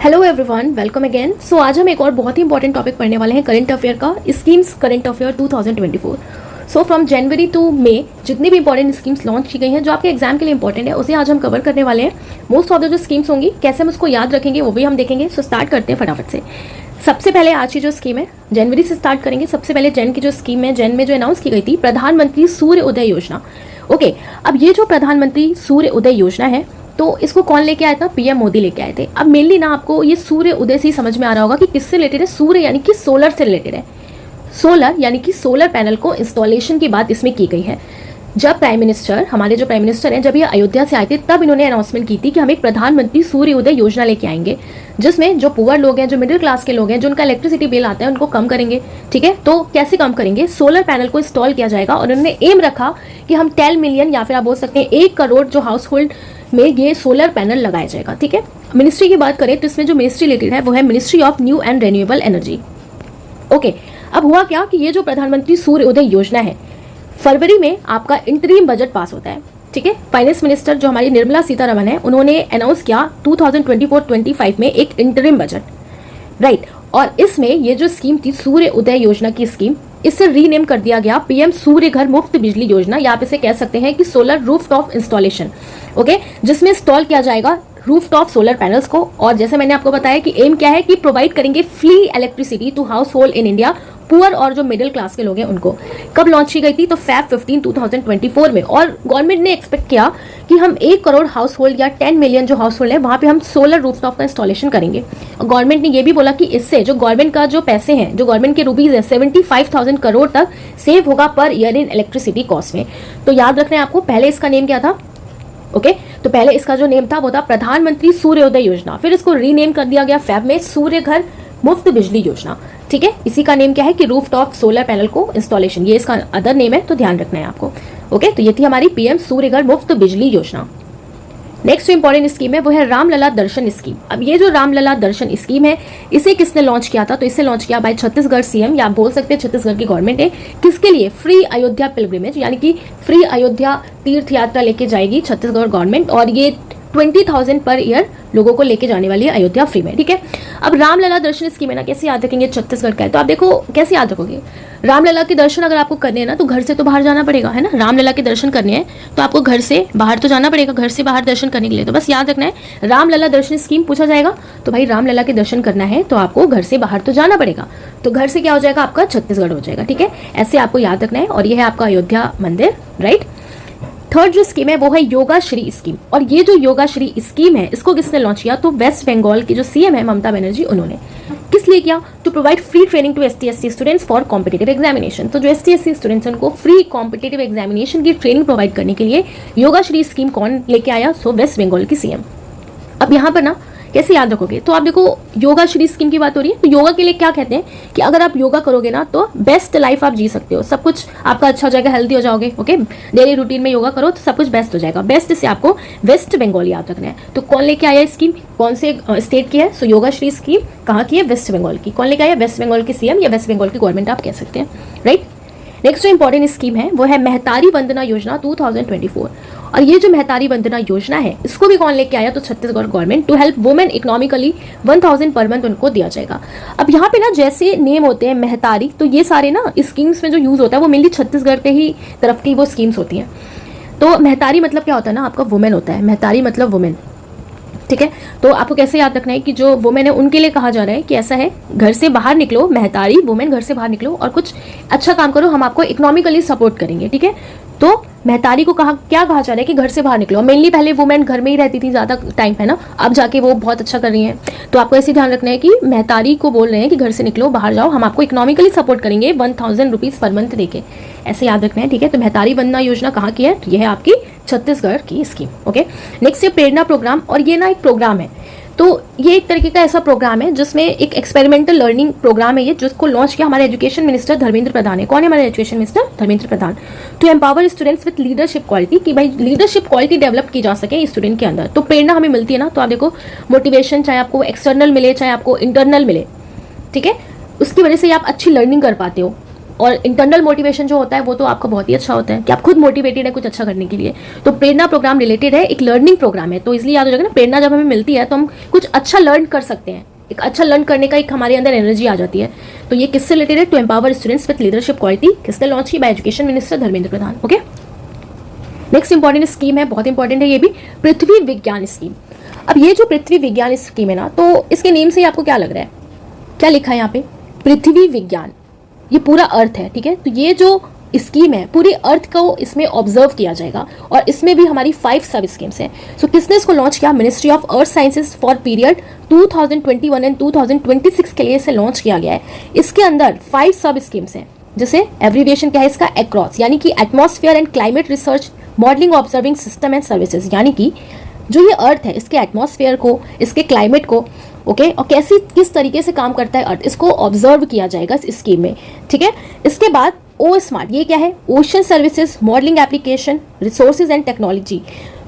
Hello everyone, welcome again. So आज हम एक और बहुत ही इंपॉर्टेंट टॉपिक पढ़ने वाले हैं करंट अफेयर का, schemes current affair 2024। So from January to May जितनी भी इंपॉर्टेंट स्कीम्स लॉन्च की गई हैं जो आपके एग्जाम के लिए इंपॉर्टेंट है, उसे आज हम कवर करने वाले हैं। मोस्ट ऑफ द जो स्कीम्स होंगी कैसे हम उसको याद रखेंगे वो भी हम देखेंगे। सो स्टार्ट करते हैं फटाफट से। सबसे पहले आज की जो स्कीम है जनवरी से स्टार्ट करेंगे। सबसे पहले जन की जो स्कीम है, जन में जो अनाउंस की गई थी प्रधानमंत्री सूर्य उदय योजना। ओके, अब ये जो प्रधानमंत्री सूर्य उदय योजना है तो इसको कौन लेके आया था? पीएम मोदी लेके आए थे। अब मेनली ना आपको ये सूर्य उदय से ही समझ में आ रहा होगा कि किससे रिलेटेड है। सूर्य यानी कि सोलर से रिलेटेड है। सोलर यानी कि सोलर पैनल को इंस्टॉलेशन की बात इसमें की गई है। जब प्राइम मिनिस्टर, हमारे जो प्राइम मिनिस्टर हैं, जब ये अयोध्या से आए थे तब इन्होंने अनाउंसमेंट की थी कि हम एक प्रधानमंत्री सूर्य उदय योजना लेके आएंगे जिसमें जो पुअर लोग हैं, जो मिडिल क्लास के लोग हैं, जो उनका इलेक्ट्रिसिटी बिल आता है उनको कम करेंगे। ठीक है, तो कैसे कम करेंगे? सोलर पैनल को इंस्टॉल किया जाएगा और उन्होंने एम रखा कि हम 10 मिलियन या फिर आप बोल सकते हैं 1 करोड़ जो हाउस होल्ड में ये सोलर पैनल लगाया जाएगा। ठीक है, मिनिस्ट्री की बात करें तो इसमें जो मिनिस्ट्री रिलेटेड है वो है ministry of new and renewable energy. Okay, अब हुआ क्या कि ये जो प्रधानमंत्री सूर्य उदय योजना है, फरवरी में आपका इंटरिम बजट पास होता है। ठीक है, फाइनेंस मिनिस्टर जो हमारी निर्मला सीतारमण है उन्होंने अनाउंस किया 2024-25 में एक इंटरिम बजट, राइट। और इसमें ये जो स्कीम थी सूर्य उदय योजना की स्कीम, इसे रीनेम कर दिया गया पीएम सूर्य घर मुफ्त बिजली योजना, या आप इसे कह सकते हैं कि सोलर रूफटॉप इंस्टॉलेशन। ओके, जिसमें इंस्टॉल किया जाएगा रूफटॉप सोलर पैनल्स को। और जैसे मैंने आपको बताया कि एम क्या है कि प्रोवाइड करेंगे free electricity to household in India, poor और जो मिडिल क्लास के लोग हैं उनको। कब लॉन्च की गई थी? तो Feb 15, 2024 में। और गवर्नमेंट ने एक्सपेक्ट किया कि हम 1 करोड़ हाउस होल्ड या 10 मिलियन जो हाउस होल्ड है वहां पे हम सोलर रूफटॉप का इंस्टॉलेशन करेंगे। और गवर्नमेंट ने ये भी बोला कि इससे जो गवर्नमेंट का जो पैसे हैं, जो गवर्नमेंट के रुपीज है 75,000 करोड़ तक सेव होगा per year in electricity cost में। तो याद रखना है आपको, पहले इसका नेम क्या था? ओके, तो पहले इसका जो नेम था वो था प्रधानमंत्री सूर्योदय योजना, फिर इसको रीनेम कर दिया गया फेब में सूर्य घर मुफ्त बिजली योजना। ठीक है, इसी का नेम क्या है कि रूफटॉप सोलर पैनल को इंस्टॉलेशन, ये इसका अदर नेम है, तो ध्यान रखना है आपको। ओके, तो ये थी हमारी पीएम सूर्य घर मुफ्त बिजली योजना। नेक्स्ट जो इंपॉर्टेंट स्कीम है वो है रामलला दर्शन स्कीम। अब ये जो रामलला दर्शन स्कीम है इसे किसने लॉन्च किया था? तो इसे लॉन्च किया बाय छत्तीसगढ़ सीएम, या आप बोल सकते हैं छत्तीसगढ़ की गवर्नमेंट है। किसके लिए? फ्री अयोध्या पिलग्रिमेज, यानी कि फ्री अयोध्या तीर्थ यात्रा लेके जाएगी छत्तीसगढ़ गवर्नमेंट, और ये 20,000 पर ईयर लोगों को लेके जाने वाली है अयोध्या फ्री में। ठीक है, अब रामलला दर्शन स्कीम है ना, कैसे याद रखेंगे? छत्तीसगढ़ का है तो आप देखो कैसे याद रखोगे। रामलला के दर्शन अगर आपको करने हैं ना तो घर से तो बाहर जाना पड़ेगा, है ना। रामलला के दर्शन करने हैं तो आपको घर से बाहर तो जाना पड़ेगा, घर से बाहर दर्शन करने के लिए। तो बस याद रखना है रामलला दर्शन स्कीम पूछा जाएगा तो भाई रामलला के दर्शन करना है तो आपको घर से बाहर तो जाना पड़ेगा, तो घर से क्या हो जाएगा? आपका छत्तीसगढ़ हो जाएगा। ठीक है, ऐसे आपको याद रखना है। और ये है आपका अयोध्या मंदिर, राइट। थर्ड जो स्कीम है वो है योगा श्री स्कीम। और ये जो योगा श्री स्कीम है इसको किसने लॉन्च किया? तो वेस्ट बंगाल की जो सीएम है ममता बनर्जी, उन्होंने। किस लिए किया? To provide free training to ST/SC students for competitive examination. तो जो ST/SC स्टूडेंट्स उनको फ्री कॉम्पिटिटिव एग्जामिनेशन की ट्रेनिंग प्रोवाइड करने के लिए योगा श्री स्कीम कौन लेके आया? सो वेस्ट बंगाल की सीएम। अब यहाँ पर ना कैसे याद रखोगे? तो आप देखो योगा श्री स्कीम की बात हो रही है तो योगा के लिए क्या कहते हैं कि अगर आप योगा करोगे ना तो बेस्ट लाइफ आप जी सकते हो, सब कुछ आपका अच्छा हो जाएगा, हेल्दी हो जाओगे। ओके, डेली रूटीन में योगा करो तो सब कुछ बेस्ट हो जाएगा। बेस्ट से आपको वेस्ट बंगाल याद रखना है। तो कौन लेके आया स्कीम? कौन से स्टेट की है? सो योगा श्री स्कीम कहाँ की है? वेस्ट बंगाल की। कौन लेके आया? वेस्ट बंगाल की सीएम या वेस्ट बंगाल की गवर्नमेंट आप कह सकते हैं, राइट। नेक्स्ट जो इंपॉर्टेंट स्कीम है वो है महतारी वंदना योजना 2024। और ये जो महतारी वंदना योजना है इसको भी कौन लेके आया? तो Chhattisgarh government. To help women economically 1,000 per month उनको दिया जाएगा। अब यहाँ पे ना जैसे नेम होते हैं महतारी, तो ये सारे ना स्कीम्स में जो यूज होता है वो मेनली छत्तीसगढ़ के ही तरफ की वो स्कीम्स होती हैं। तो महतारी मतलब क्या होता है ना, आपका वुमेन होता है, महतारी मतलब वुमेन। ठीक है, तो आपको कैसे याद रखना है कि जो वुमेन है उनके लिए कहा जा रहा है कि ऐसा है, घर से बाहर निकलो, महतारी वुमेन घर से बाहर निकलो और कुछ अच्छा काम करो, हम आपको इकोनॉमिकली सपोर्ट करेंगे। ठीक है, तो महतारी को क्या कहा जा रहा है कि घर से बाहर निकलो। मेनली पहले वुमेन घर में ही रहती थी ज़्यादा टाइम, है ना, अब जाके वो बहुत अच्छा कर रही हैं। तो आपको ऐसे ध्यान रखना है कि महतारी को बोल रहे हैं कि घर से निकलो, बाहर जाओ, हम आपको इकोनॉमिकली सपोर्ट करेंगे 1,000 रुपीज़ पर मंथ देके, ऐसे याद रखना है। ठीक है, तो महतारी वंदना योजना कहाँ की है? तो यह है आपकी छत्तीसगढ़ की स्कीम। ओके, नेक्स्ट ये प्रेरणा प्रोग्राम। और ये ना एक प्रोग्राम है, तो ये एक तरीके का ऐसा प्रोग्राम है जिसमें एक एक्सपेरिमेंटल लर्निंग प्रोग्राम है ये, जिसको लॉन्च किया हमारे एजुकेशन मिनिस्टर धर्मेंद्र प्रधान है। कौन है हमारे education minister? Dharmendra Pradhan. To empower students with leadership quality, कि भाई लीडरशिप क्वालिटी डेवलप की जा सके स्टूडेंट के अंदर। तो प्रेरणा हमें मिलती है ना, तो आप देखो मोटिवेशन चाहे आपको एक्सटर्नल मिले चाहे आपको इंटरनल मिले, ठीक है, उसकी वजह से आप अच्छी लर्निंग कर पाते हो। और इंटरनल मोटिवेशन जो होता है वो तो आपका बहुत ही अच्छा होता है कि आप खुद मोटिवेटेड है कुछ अच्छा करने के लिए। तो प्रेरणा प्रोग्राम रिलेटेड है, एक लर्निंग प्रोग्राम है, तो इसलिए याद हो जाएगा ना, प्रेरणा जब हमें मिलती है तो हम कुछ अच्छा लर्न कर सकते हैं, एक अच्छा लर्न करने का एक हमारे अंदर एनर्जी आ जाती है। तो ये किससे रिलेटेड है? To empower students with leadership quality. किसने लॉन्च की? By education minister Dharmendra Pradhan. Okay, next important scheme है, बहुत इंपॉर्टेंट है ये भी, पृथ्वी विज्ञान स्कीम। अब ये जो पृथ्वी विज्ञान स्कीम है ना, तो इसके नेम से ही आपको क्या लग रहा है? क्या लिखा है यहाँ पे? पृथ्वी विज्ञान। ये पूरा अर्थ है, ठीक है। तो ये जो स्कीम है पूरी अर्थ को इसमें ऑब्जर्व किया जाएगा और इसमें भी हमारी 5 सब स्कीम्स हैं। सो किसने इसको लॉन्च किया? Ministry of earth sciences for period 2021 and 2026 के लिए इसे लॉन्च किया गया है। इसके अंदर 5 सब स्कीम्स हैं, जैसे एब्रीविएशन क्या है इसका? एक्रॉस, यानी कि atmosphere and climate research, modelling observing system and services, यानी कि जो ये अर्थ है इसके एटमॉस्फेयर को, इसके क्लाइमेट को, ओके, और कैसी किस तरीके से काम करता है अर्थ, इसको ऑब्जर्व किया जाएगा इस स्कीम में, ठीक है। इसके बाद ओ स्मार्ट, ये क्या है? Ocean services, modelling application, resources and technology.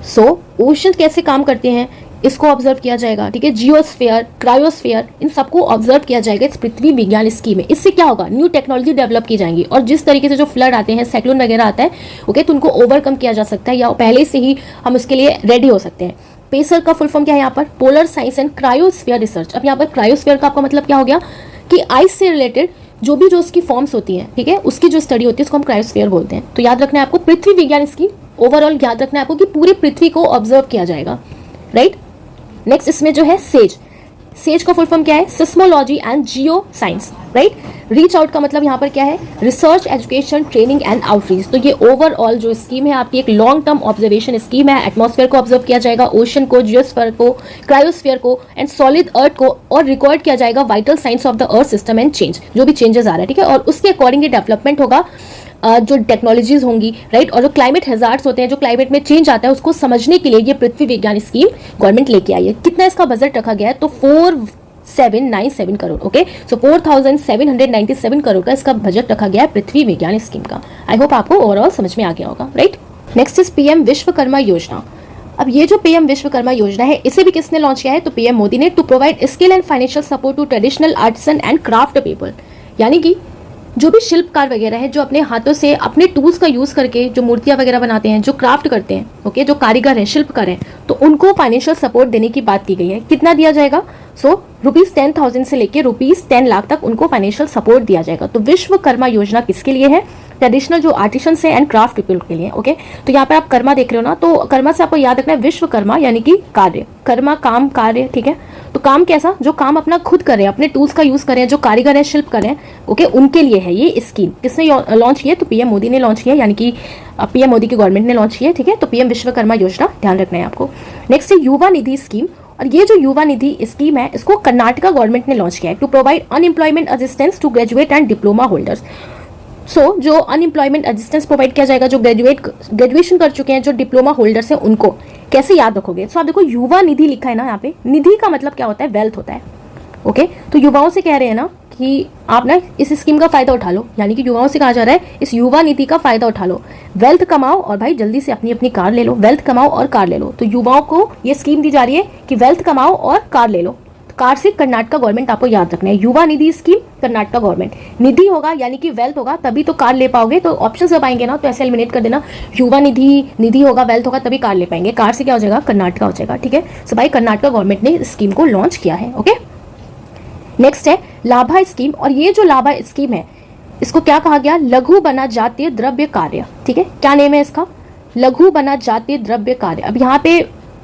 So ocean कैसे काम करते हैं इसको ऑब्जर्व किया जाएगा, ठीक है। जियोस्फेयर, क्रायोस्फेयर, इन सबको ऑब्जर्व किया जाएगा इस पृथ्वी विज्ञान स्कीम में। इससे क्या होगा? न्यू टेक्नोलॉजी डेवलप की जाएंगी और जिस तरीके से जो फ्लड आते हैं, साइक्लोन वगैरह आता है, ओके, तो उनको ओवरकम किया जा सकता है या पहले से ही हम उसके लिए रेडी हो सकते हैं। पेसर का फुल फॉर्म क्या है यहाँ पर? Polar science and cryosphere research. अब यहाँ पर क्रायोस्फीयर का आपका मतलब क्या हो गया कि आइस से रिलेटेड जो उसकी फॉर्म्स होती हैं, ठीक है, उसकी जो स्टडी होती है उसको हम क्रायोस्फीयर बोलते हैं। तो याद रखना है आपको पृथ्वी विज्ञान स्कीम, ओवरऑल याद रखना है आपको कि पूरी पृथ्वी को ऑब्जर्व किया जाएगा, राइट। नेक्स्ट इसमें जो है सेज, सेज का फुल फॉर्म क्या है? Seismology and geo science, right. Reach out का मतलब यहाँ पर क्या है? Research, education, training and outreach. तो ये ओवरऑल जो स्कीम है आपकी एक लॉन्ग टर्म ऑब्जर्वेशन स्कीम है। एटमॉस्फेयर को ऑब्जर्व किया जाएगा, ओशन को, जियोस्फीयर को, क्रायोस्फीयर को एंड सॉलिड अर्थ को, और रिकॉर्ड किया जाएगा vital science of the earth system and change, जो भी चेंजेस आ रहा है, ठीक है। और उसके अकॉर्डिंग ये डेवलपमेंट होगा, जो टेक्नोलॉजीज होंगी, राइट, और जो क्लाइमेट हैजार्ड्स होते हैं, जो क्लाइमेट में चेंज आता है, उसको समझने के लिए ये पृथ्वी विज्ञान स्कीम गवर्नमेंट लेके आई है। कितना इसका बजट रखा गया है? तो 4797 करोड़, ओके। सो 4797 करोड़ का इसका बजट रखा गया है पृथ्वी विज्ञान स्कीम का। आई होप आपको ओवरऑल समझ में आ गया होगा, right. Next is PM Vishwakarma योजना। अब ये जो पीएम विश्वकर्मा योजना है इसे भी किसने लॉन्च किया है? तो पीएम मोदी ने, to provide skill and financial support to traditional artisan and craft people, यानी कि जो भी शिल्पकार वगैरह है, जो अपने हाथों से अपने टूल्स का यूज करके जो मूर्तियां वगैरह बनाते हैं, जो क्राफ्ट करते हैं, ओके, जो कारीगर हैं, शिल्पकार हैं, तो उनको फाइनेंशियल सपोर्ट देने की बात की गई है। कितना दिया जाएगा? सो ₹10,000 से लेके ₹10 लाख तक उनको फाइनेंशियल सपोर्ट दिया जाएगा। तो विश्वकर्मा योजना किसके लिए है? ट्रेडिशनल जो आर्टिशंस है एंड क्राफ्ट पीपल के लिए, ओके। तो यहाँ पे आप कर्मा देख रहे हो ना, तो कर्मा से आपको याद रखना है विश्वकर्मा यानी कि कार्य, कर्मा काम, कार्य, ठीक है। तो काम कैसा? जो काम अपना खुद करें, अपने टूल्स का यूज करें, जो कारीगर है, शिल्प करें, ओके, उनके लिए है ये स्कीम। किसने लॉन्च की है? तो पीएम मोदी ने लॉन्च किया, यानी कि पीएम मोदी की गवर्नमेंट ने लॉन्च की है, ठीक है। तो पीएम विश्वकर्मा योजना ध्यान रखना है आपको। नेक्स्ट है युवा निधि स्कीम, और ये जो युवा निधि स्कीम है इसको कर्नाटका गवर्नमेंट ने लॉन्च किया है, to provide unemployment assistance to graduate and diploma holders. So जो अनएम्प्लॉयमेंट असिस्टेंस प्रोवाइड किया जाएगा, जो ग्रेजुएशन कर चुके हैं, जो डिप्लोमा होल्डर्स हैं, उनको कैसे याद रखोगे? तो आप देखो युवा निधि लिखा है ना यहाँ पे, निधि का मतलब क्या होता है? वेल्थ होता है, ओके। तो युवाओं से कह रहे हैं ना कि आप ना इस स्कीम का फायदा उठा लो, यानी कि युवाओं से कहा जा रहा है इस युवा निधि का फायदा उठा लो, वेल्थ कमाओ और भाई जल्दी से अपनी अपनी कार ले लो, वेल्थ कमाओ और कार ले लो। तो युवाओं को ये स्कीम दी जा रही है कि वेल्थ कमाओ और कार ले लो। कार से कर्नाटका गवर्नमेंट, आपको याद रखना है, युवा निधि स्कीम कर्नाटका गवर्नमेंट। निधि होगा यानी कि वेल्थ होगा, तभी तो कार ले पाओगे। तो ऑप्शन जब आएंगे ना तो ऐसे एलिमिनेट कर देना, युवा निधि, निधि होगा, वेल्थ होगा, तभी कार ले पाएंगे। कार से क्या हो जाएगा? कर्नाटका हो जाएगा, ठीक है। सो भाई कर्नाटका गवर्नमेंट ने इस स्कीम को लॉन्च किया है, ओके। नेक्स्ट है लाभा स्कीम, और ये जो लाभा स्कीम है इसको क्या कहा गया? लघु बना जातीय द्रव्य कार्य, ठीक है। क्या नेम है इसका? लघु बना जातीय द्रव्य कार्य। अब यहाँ पे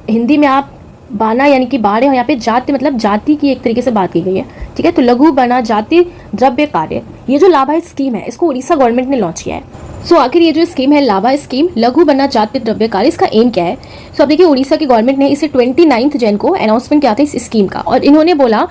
हिंदी में आप बाना यानी कि बाढ़ है, और यहाँ पे जाति मतलब जाति की एक तरीके से बात की गई है, ठीक है। तो लघु बना जाति द्रव्य कार्य, ये जो लाभा स्कीम है इसको उड़ीसा गवर्नमेंट ने लॉन्च किया है। सो आखिर ये जो स्कीम है लाभा स्कीम, लघु बना जाति द्रव्य कार्य, इसका एम क्या है? सो अब देखिए उड़ीसा की गवर्नमेंट ने इसे 29 जन को अनाउंसमेंट किया था इस स्कीम का, और इन्होंने बोला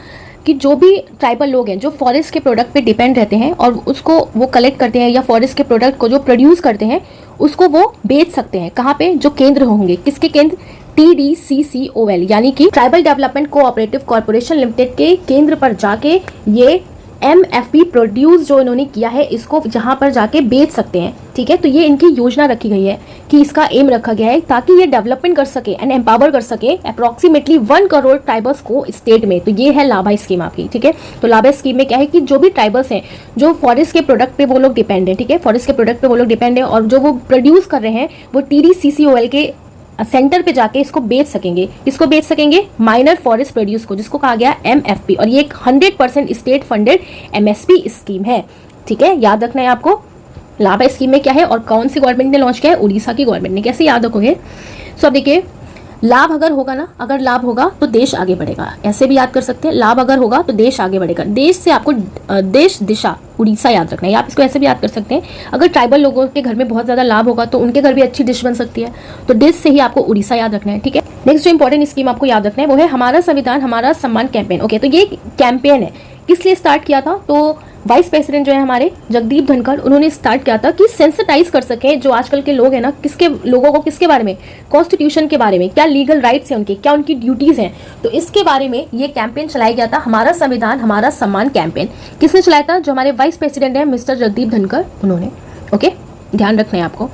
कि जो भी ट्राइबल लोग हैं जो फॉरेस्ट के प्रोडक्ट पे डिपेंड रहते हैं और उसको वो कलेक्ट करते हैं, या फॉरेस्ट के प्रोडक्ट को जो प्रोड्यूस करते हैं उसको वो बेच सकते हैं। कहाँ पे? जो केंद्र होंगे, किसके केंद्र? TDCCOL यानी कि tribal development cooperative corporation limited के केंद्र पर जाके ये MFP प्रोड्यूस जो इन्होंने किया है इसको जहां पर जाके बेच सकते हैं, ठीक है। तो ये इनकी योजना रखी गई है कि इसका एम रखा गया है ताकि ये डेवलपमेंट कर सके एंड एम्पावर कर सके अप्रॉक्सीमेटली 1 करोड़ ट्राइबल्स को स्टेट में। तो ये है लाभा स्कीम आपकी, ठीक है। तो लाभा स्कीम में क्या है कि जो भी ट्राइबल्स हैं जो फॉरेस्ट के प्रोडक्ट पे वो लोग डिपेंड है, ठीक है, फॉरेस्ट के प्रोडक्ट पे वो लोग डिपेंड है और जो वो प्रोड्यूस कर रहे हैं वो TDCCOL के सेंटर पे जाके इसको बेच सकेंगे। इसको बेच सकेंगे माइनर फॉरेस्ट प्रोड्यूस को, जिसको कहा गया MFP, और ये एक 100% स्टेट फंडेड MSP स्कीम है, ठीक है। याद रखना है आपको लाभा स्कीम में क्या है और कौन सी गवर्नमेंट ने लॉन्च किया है, उड़ीसा की गवर्नमेंट ने। कैसे याद रखोगे? सो अब देखिए, लाभ अगर होगा ना, अगर लाभ होगा तो देश आगे बढ़ेगा, ऐसे भी याद कर सकते हैं। लाभ अगर होगा तो देश आगे बढ़ेगा। देश से आपको देश दिशा उड़ीसा याद रखना है, आप इसको ऐसे भी याद कर सकते हैं। अगर ट्राइबल लोगों के घर में बहुत ज्यादा लाभ होगा तो उनके घर भी अच्छी डिश बन सकती है, तो डिश से ही आपको उड़ीसा याद रखना है, ठीक है। नेक्स्ट जो इंपॉर्टेंट स्कीम आपको याद रखना है वो है हमारा संविधान हमारा सम्मान कैंपेन। ओके, तो ये कैंपेन है, किस लिए स्टार्ट किया था? तो वाइस प्रेसिडेंट जो है हमारे जगदीप धनखड़, उन्होंने स्टार्ट किया था कि सेंसिटाइज कर सके जो आजकल के लोग हैं ना, किसके लोगों को किसके बारे में, कॉन्स्टिट्यूशन के बारे में, क्या लीगल राइट्स हैं उनके, क्या उनकी ड्यूटीज हैं, तो इसके बारे में ये कैंपेन चलाया गया था, हमारा संविधान हमारा सम्मान कैंपेन। किसने चलाया था? जो हमारे वाइस प्रेसिडेंट है मिस्टर जगदीप धनखड़, उन्होंने। ओके, ध्यान रखना है आपको,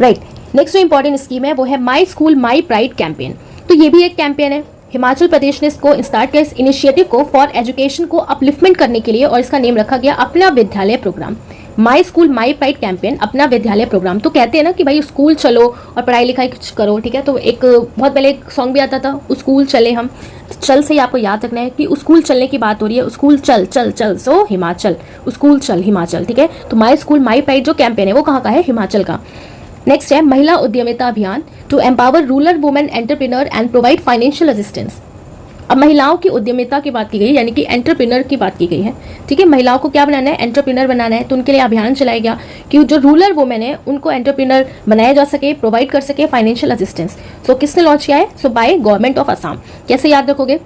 राइट। नेक्स्ट जो इंपॉर्टेंट स्कीम है वो है माई स्कूल माई प्राइड कैंपेन। तो ये भी एक कैंपेन है, हिमाचल प्रदेश ने इसको स्टार्ट किया, इस इनिशिएटिव को फॉर एजुकेशन को अपलिफ्टमेंट करने के लिए, और इसका नेम रखा गया Apna Vidyalaya program. My school my pride campaign, Apna Vidyalaya programme. तो कहते हैं ना कि भाई स्कूल चलो और पढ़ाई लिखाई कुछ करो, ठीक है। तो एक बहुत पहले एक सॉन्ग भी आता था, स्कूल चले हम। चल से ही आपको याद रखना है कि स्कूल चलने की बात हो रही है, स्कूल चल चल चल, सो हिमाचल, स्कूल चल हिमाचल, ठीक है। तो माई स्कूल माई प्राइड जो कैंपेन है वो कहाँ का है? हिमाचल का। नेक्स्ट है Mahila Udyamita Abhiyan to empower rural women entrepreneur and provide financial assistance. अब महिलाओं की उद्यमिता की बात की गई, यानी कि एंटरप्रेन्योर की बात की गई है, ठीक है। महिलाओं को क्या बनाना है? एंटरप्रेन्योर बनाना है। तो उनके लिए अभियान चलाया गया कि जो रूरल वुमेन है उनको एंटरप्रेन्योर बनाया जा सके, प्रोवाइड कर सके फाइनेंशियल असिस्टेंस। सो किसने लॉन्च किया है? सो बाय गवर्नमेंट ऑफ असम। कैसे याद रखोगे?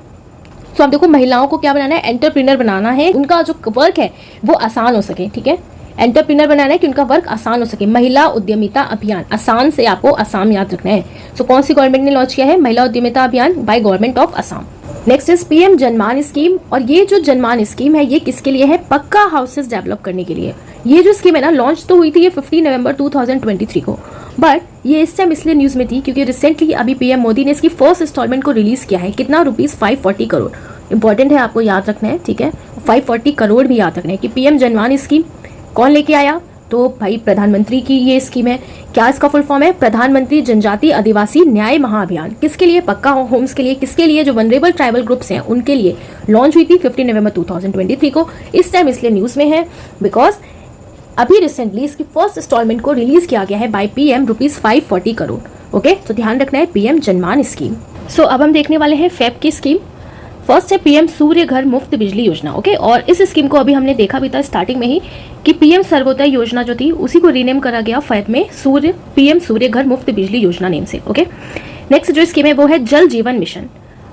सो अब देखो, महिलाओं को क्या बनाना है? एंटरप्रेन्योर बनाना है, उनका जो वर्क है वो आसान हो सके, ठीक है। एंटरप्रेन्योर बनाना है कि उनका वर्क आसान हो सके। महिला उद्यमिता अभियान, आसान से आपको असम याद रखना है। सो कौन सी गवर्नमेंट ने लॉन्च किया है? Mahila Udyamita Abhiyan by government of Assam. Next is PM Janman scheme, और ये जो जनमान स्कीम है ये किसके लिए है? पक्का हाउसेस डेवलप करने के लिए। ये जो स्कीम है ना, लॉन्च तो हुई थी ये 15 नवंबर 2023 को, बट ये इस टाइम इसलिए न्यूज में थी क्योंकि रिसेंटली अभी PM मोदी ने इसकी फर्स्ट इंस्टॉलमेंट को रिलीज किया है। कितना? ₹540 करोड़। इंपॉर्टेंट है, आपको याद रखना है, ठीक है। 540 करोड़ भी याद रखना है कि PM जनमान स्कीम कौन लेके आया? तो भाई प्रधानमंत्री की ये स्कीम है। क्या इसका फुल फॉर्म है? प्रधानमंत्री जनजातीय आदिवासी न्याय महाअभियान। किसके लिए? पक्का होम्स के लिए। किसके लिए? जो वनरेबल ट्राइबल ग्रुप्स हैं उनके लिए लॉन्च हुई थी 15 नवंबर 2023 को। इस टाइम इसलिए न्यूज में है बिकॉज अभी रिसेंटली इसकी फर्स्ट इंस्टॉलमेंट को रिलीज किया गया है बाय PM ₹540 करोड़। ओके, तो ध्यान रखना है PM जनमान स्कीम। सो अब हम देखने वाले हैं फेब की स्कीम। फर्स्ट है PM सूर्य घर मुफ्त बिजली योजना। ओके, और इस स्कीम को अभी हमने देखा भी था स्टार्टिंग में ही कि PM सर्वोदय योजना जो थी उसी को रीनेम करा गया फेब में PM सूर्य घर मुफ्त बिजली योजना नेम से। ओके, नेक्स्ट जो स्कीम है वो है जल जीवन मिशन।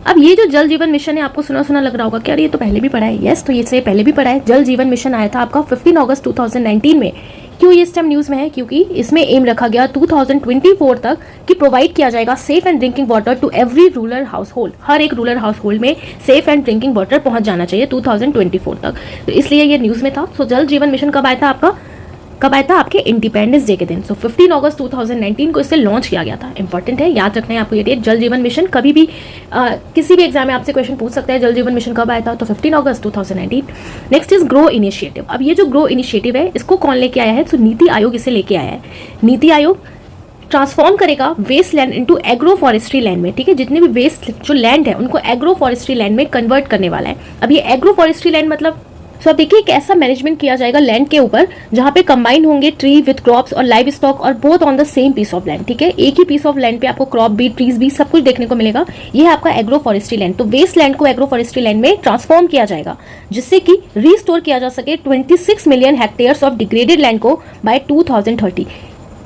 अब ये जो जल जीवन मिशन है आपको सुना सुना लग रहा होगा कि यार ये तो पहले भी पढ़ा है। यस, तो ये से पहले भी पढ़ा है। जल जीवन मिशन आया था आपका 15 अगस्त 2019 में। क्यों ये इस टाइम न्यूज में है? क्योंकि इसमें एम रखा गया 2024 तक कि प्रोवाइड किया जाएगा safe and drinking water to every rural household. हर एक रूरल हाउस होल्ड में सेफ एंड ड्रिंकिंग वाटर पहुंच जाना चाहिए 2024 तक। तो इसलिए ये न्यूज में था। सो जल जीवन मिशन कब आया था आपका? कब आया था? आपके इंडिपेंडेंस डे के दिन। सो 15 अगस्त 2019 को इसे लॉन्च किया गया था। इंपॉर्टेंट है, याद रखना है आपको ये डेट। जल जीवन मिशन कभी भी किसी भी एग्जाम में आपसे क्वेश्चन पूछ सकता है जल जीवन मिशन कब आया था, तो 15 अगस्त 2019। Next is grow initiative. अब ये जो ग्रो इनिशिएटिव है इसको कौन लेके आया है? तो नीति आयोग इसे लेके आया है। नीति आयोग ट्रांसफॉर्म करेगा waste land into agro forestry land में, ठीक है। जितने भी वेस्ट जो लैंड है उनको एग्रो फॉरेस्ट्री लैंड में कन्वर्ट करने वाला है। अब ये एग्रो फॉरेस्ट्री लैंड मतलब सो अब देखिए एक ऐसा मैनेजमेंट किया जाएगा लैंड के ऊपर जहां पे कंबाइन होंगे ट्री विद क्रॉप्स और लाइव स्टॉक और both on the same piece of land, ठीक है। एक ही पीस ऑफ लैंड पे आपको क्रॉप भी, ट्रीज भी, सब कुछ देखने को मिलेगा। ये है आपका एग्रो फॉरेस्ट्री लैंड। तो वेस्ट लैंड को एग्रो फॉरेस्ट्री लैंड में ट्रांसफॉर्म किया जाएगा जिससे कि रीस्टोर किया जा सके 26 million hectares of degraded land को बाय 2030।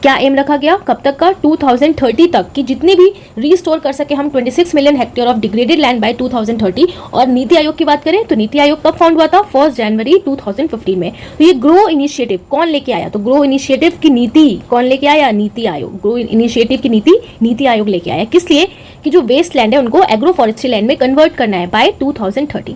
क्या एम रखा गया? कब तक का? 2030 तक कि जितनी भी रीस्टोर कर सके हम 26 million hectare of degraded land by 2030। और नीति आयोग की बात करें तो नीति आयोग कब फाउंड हुआ था? 1 जनवरी 2015 में। तो ये ग्रो इनिशिएटिव कौन लेके आया? तो ग्रो इनिशिएटिव की नीति कौन लेके आया? नीति आयोग। ग्रो इनिशिएटिव की नीति नीति आयोग लेके आया। किस लिए? कि जो वेस्ट लैंड है उनको एग्रो फॉरेस्ट्री लैंड में कन्वर्ट करना है by 2030।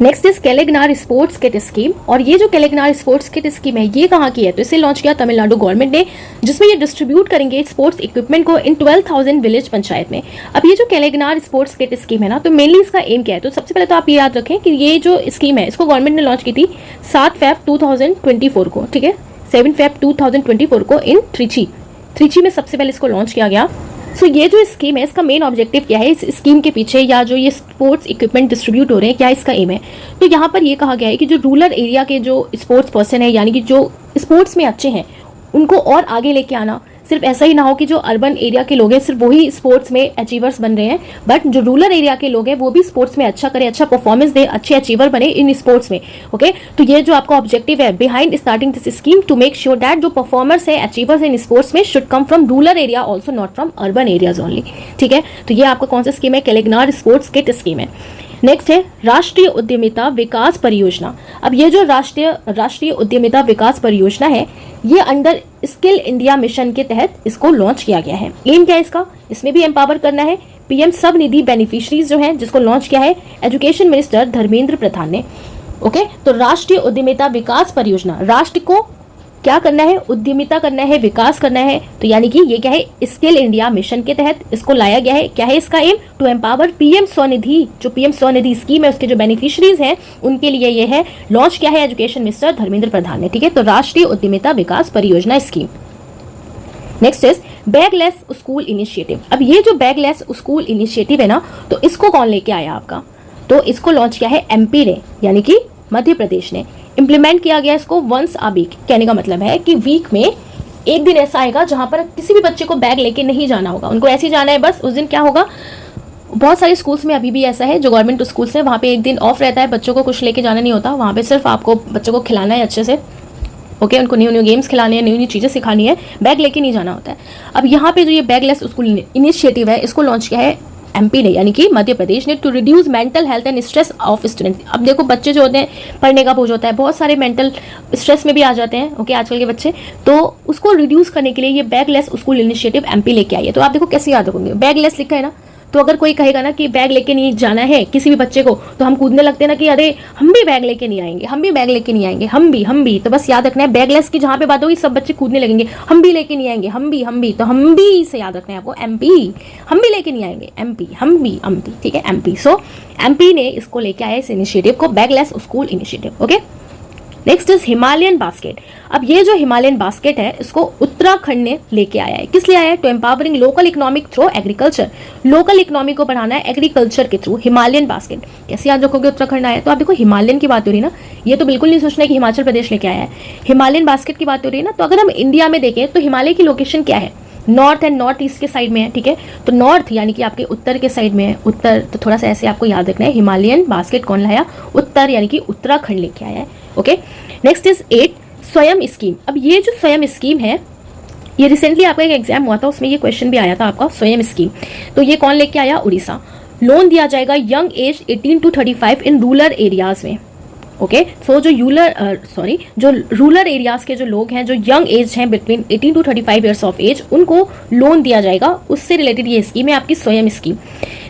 Next is Kalaignar sports kit scheme, और ये जो केलेगनार स्पोर्ट्स किट स्कीम है ये कहाँ की है, तो इसे लॉन्च किया तमिलनाडु गवर्नमेंट ने, जिसमें ये डिस्ट्रीब्यूट करेंगे स्पोर्ट्स इक्विपमेंट को इन 12,000 विलेज पंचायत में। अब ये जो केलेगनार स्पोर्ट्स किट स्कीम है ना, तो मेनली इसका एम क्या है, तो सबसे पहले तो आप ये याद रखें कि ये जो स्कीम है इसको गवर्नमेंट ने लॉन्च की थी 7 फेब 2024 को, ठीक है, 7 फेब 2024 को इन त्रिची में सबसे पहले इसको लॉन्च किया गया। सो ये जो स्कीम है इसका मेन ऑब्जेक्टिव क्या है, इस स्कीम के पीछे या जो ये स्पोर्ट्स इक्विपमेंट डिस्ट्रीब्यूट हो रहे हैं क्या इसका एम है, तो यहाँ पर ये कहा गया है कि जो रूरल एरिया के जो स्पोर्ट्स पर्सन है, यानी कि जो स्पोर्ट्स में अच्छे हैं, उनको और आगे लेके आना। सिर्फ ऐसा ही ना हो कि जो अर्बन एरिया के लोग हैं सिर्फ वही स्पोर्ट्स में अचीवर्स बन रहे हैं, बट जो रूरल एरिया के लोग हैं वो भी स्पोर्ट्स में अच्छा करें, अच्छा परफॉर्मेंस दे, अच्छे अचीवर बने इन स्पोर्ट्स में। ओके, तो ये जो आपका ऑब्जेक्टिव है behind starting this scheme, to make sure that जो परफॉर्मर्स है, अचीवर्स इन स्पोर्ट्स में should come from rural area also, not from urban areas only. ठीक है, तो ये आपका कौन सा स्कीम है, केलेगनार स्पोर्ट्स किट स्कीम है। नेक्स्ट है राष्ट्रीय उद्यमिता विकास परियोजना। अब ये जो राष्ट्रीय उद्यमिता विकास परियोजना है ये अंडर स्किल इंडिया मिशन के तहत इसको लॉन्च किया गया है। एम क्या है इसका, इसमें भी एम्पावर करना है पीएम सब निधि बेनिफिशरीज जो हैं, जिसको लॉन्च किया है एजुकेशन मिनिस्टर धर्मेंद्र प्रधान ने। ओके, तो राष्ट्रीय उद्यमिता विकास परियोजना, राष्ट्र को क्या करना है, उद्यमिता करना है, विकास करना है, तो यानी कि ये क्या है, स्किल इंडिया मिशन के तहत इसको लाया गया है। क्या है इसका aim, to empower PM Svanidhi, जो पीएम स्वनिधि स्कीम है उसके जो बेनिफिशरीज हैं उनके लिए ये है, लॉन्च किया है एजुकेशन मिनिस्टर धर्मेंद्र प्रधान ने। ठीक है, तो राष्ट्रीय उद्यमिता विकास परियोजना scheme. Next is bagless school initiative. अब ये जो बैगलेस स्कूल इनिशिएटिव है ना, तो इसको कौन लेके आया आपका, तो इसको लॉन्च किया है एमपी ने, यानी कि मध्य प्रदेश ने। इम्प्लीमेंट किया गया इसको वंस अ वीक, कहने का मतलब है कि वीक में एक दिन ऐसा आएगा जहां पर किसी भी बच्चे को बैग लेके नहीं जाना होगा, उनको ऐसे ही जाना है बस। उस दिन क्या होगा, बहुत सारे स्कूल्स में अभी भी ऐसा है, जो गवर्नमेंट स्कूल्स हैं वहाँ पे एक दिन ऑफ रहता है, बच्चों को कुछ लेके जाना नहीं होता, वहाँ पे सिर्फ आपको बच्चों को खिलाना है अच्छे से। ओके, उनको न्यू न्यू गेम्स खिलाने हैं, न्यू न्यू चीज़ें सिखानी है, बैग लेके नहीं जाना होता है। अब यहाँ पे जो ये बैगलेस स्कूल इनिशिएटिव है इसको लॉन्च किया है एमपी ने, यानी कि मध्य प्रदेश ने, to reduce mental health and stress of student. अब देखो बच्चे जो होते हैं पढ़ने का बोझ होता है, बहुत सारे मेंटल स्ट्रेस में भी आ जाते हैं। ओके, आजकल के बच्चे, तो उसको रिड्यूस करने के लिए ये बैगलेस स्कूल इनिशिएटिव एमपी लेके आई है। तो आप देखो कैसे याद रखोगे, बैगलेस लिखा है ना, तो अगर कोई कहेगा ना कि बैग लेके नहीं जाना है किसी भी बच्चे को, तो हम कूदने लगते हैं ना कि अरे हम भी बैग लेके नहीं आएंगे, हम भी बैग लेके नहीं आएंगे, हम भी। तो बस याद रखना है बैगलेस की जहां पे बात होगी सब बच्चे कूदने लगेंगे, हम भी लेके नहीं आएंगे, हम भी, तो हम भी से याद रखना है आपको, एमपी, हम भी लेके नहीं आएंगे, एमपी, हम भी, ठीक है, एमपी। सो एमपी ने इसको लेके आया इस इनिशिएटिव को, bagless school initiative. Okay, next is Himalayan basket. अब ये जो हिमालयन बास्केट है इसको उत्तराखंड ने लेके आया है। किस लिए आया है, to empowering local economic through agriculture, local economy को बढ़ाना है एग्रीकल्चर के थ्रू। हिमालयन बास्केट कैसे याद रखोगे, उत्तराखंड आया। तो आप देखो हिमालयन की बात हो रही है ना, ये तो बिल्कुल नहीं सोचना है कि हिमाचल प्रदेश लेके आया है। हिमालयन बास्केट की बात हो रही है ना, तो अगर हम इंडिया में देखें तो हिमालय की लोकेशन क्या है, नॉर्थ एंड नॉर्थ ईस्ट के साइड में है। ठीक है, तो नॉर्थ यानी कि आपके उत्तर के साइड में है, उत्तर, तो थोड़ा सा ऐसे आपको याद रखना है। हिमालयन बास्केट कौन लाया, उत्तर यानी कि उत्तराखंड लेके आया है। ओके, नेक्स्ट इज 8 स्वयं स्कीम। अब ये जो स्वयं स्कीम है ये रिसेंटली आपका एक एग्जाम हुआ था, उसमें ये क्वेश्चन भी आया था आपका, स्वयं स्कीम। तो ये कौन लेके आया, उड़ीसा। लोन दिया जाएगा young age 18 to 35 in rural areas में। ओके, सो जो जो रूरल एरियाज के जो लोग हैं, जो यंग एज हैं between 18 to 35 years of age, उनको लोन दिया जाएगा। उससे रिलेटेड ये स्कीम है आपकी स्वयं स्कीम।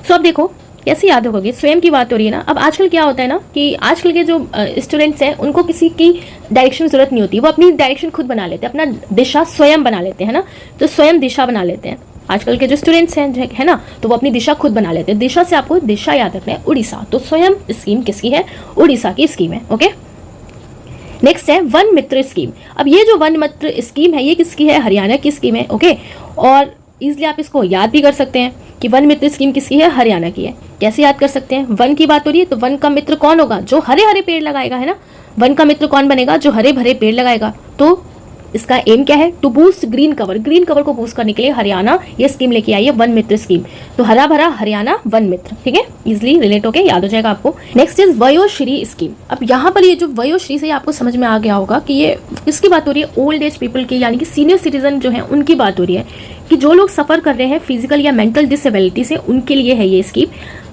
सो अब देखो कैसे याद रखोगे, स्वयं की बात हो रही है ना। अब आजकल क्या होता है ना कि आजकल के जो स्टूडेंट्स हैं उनको किसी की डायरेक्शन जरूरत नहीं होती, वो अपनी डायरेक्शन खुद बना लेते हैं, अपना दिशा स्वयं बना लेते हैं ना, तो स्वयं दिशा बना लेते हैं। आजकल के जो स्टूडेंट्स हैं है ना, तो वो अपनी दिशा खुद बना लेते हैं। दिशा से आपको दिशा याद रखना है, उड़ीसा। तो स्वयं स्कीम किसकी है, उड़ीसा की स्कीम है। ओके, नेक्स्ट है वन मित्र स्कीम। अब ये जो वन मित्र स्कीम है ये किसकी है, हरियाणा की स्कीम है। ओके, और इजिली आप इसको याद भी कर सकते हैं कि वन मित्र स्कीम किसकी है, हरियाणा की है। कैसे याद कर सकते हैं, वन की बात हो रही है तो वन का मित्र कौन होगा, जो हरे हरे पेड़ लगाएगा, है ना। वन का मित्र कौन बनेगा, जो हरे भरे पेड़ लगाएगा। तो इसका एम क्या है, to boost green cover, green cover को बूस्ट करने के लिए हरियाणा ये स्कीम लेके आई है, वन मित्र स्कीम। तो हरा भरा हरियाणा वन मित्र, ठीक है, इजिली रिलेट होके याद हो जाएगा आपको। Next is Vayoshri scheme. अब यहाँ पर ये जो वयोश्री से आपको समझ में आ गया होगा कि ये किसकी बात हो रही है, ओल्ड एज पीपल की, यानी कि सीनियर सिटीजन जो है उनकी बात हो रही है, कि जो लोग सफर कर रहे हैं फिजिकल या मेंटल डिसेबिलिटी से, उनके लिए है ये स्कीम।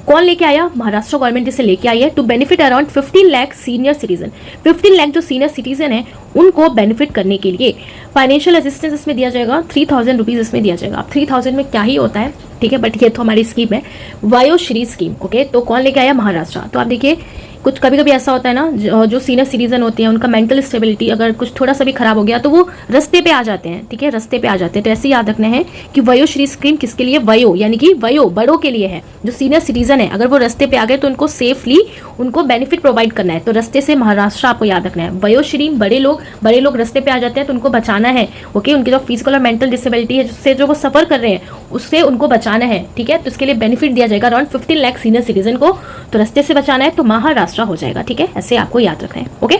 कौन लेके आया? महाराष्ट्र गवर्नमेंट इसे लेके आई है to benefit around 15 lakh senior citizen. 15 lakh जो सीनियर सिटीजन है उनको बेनिफिट करने के लिए फाइनेंशियल असिस्टेंस इसमें दिया जाएगा, 3000 रुपीज इसमें दिया जाएगा। अब 3000 में क्या ही होता है, ठीक है, बट ये तो हमारी स्कीम है, वयोश्री स्कीम। ओके, तो कौन लेके आया? महाराष्ट्र। तो आप देखिए कुछ कभी कभी ऐसा होता है ना, जो सीनियर सिटीजन होते हैं उनका मेंटल स्टेबिलिटी अगर कुछ थोड़ा सा भी खराब हो गया तो वो रस्ते पे आ जाते हैं, ठीक है, रस्ते पे आ जाते हैं। तो ऐसे याद रखना है कि वयोश्री स्कीम किसके लिए? वयो यानी कि वयो बड़ों के लिए है। जो सीनियर सिटीजन है अगर वो रस्ते पे आ गए तो उनको सेफली उनको बेनिफिट प्रोवाइड करना है। तो रस्ते से महाराष्ट्र आपको याद रखना है। वयोश्री बड़े लोग रस्ते पे आ जाते हैं तो उनको बचाना है। ओके, उनकी जो फिजिकल और मेंटल डिसेबिलिटी है जिससे जो वो सफर कर रहे हैं उससे उनको बचाना है, ठीक है। तो इसके लिए बेनिफिट दिया जाएगा अराउंड 15 लाख सीनियर सिटीजन को। तो रस्ते से बचाना है तो महाराष्ट्र हो जाएगा, ठीक है, ऐसे आपको याद रखना है। Okay,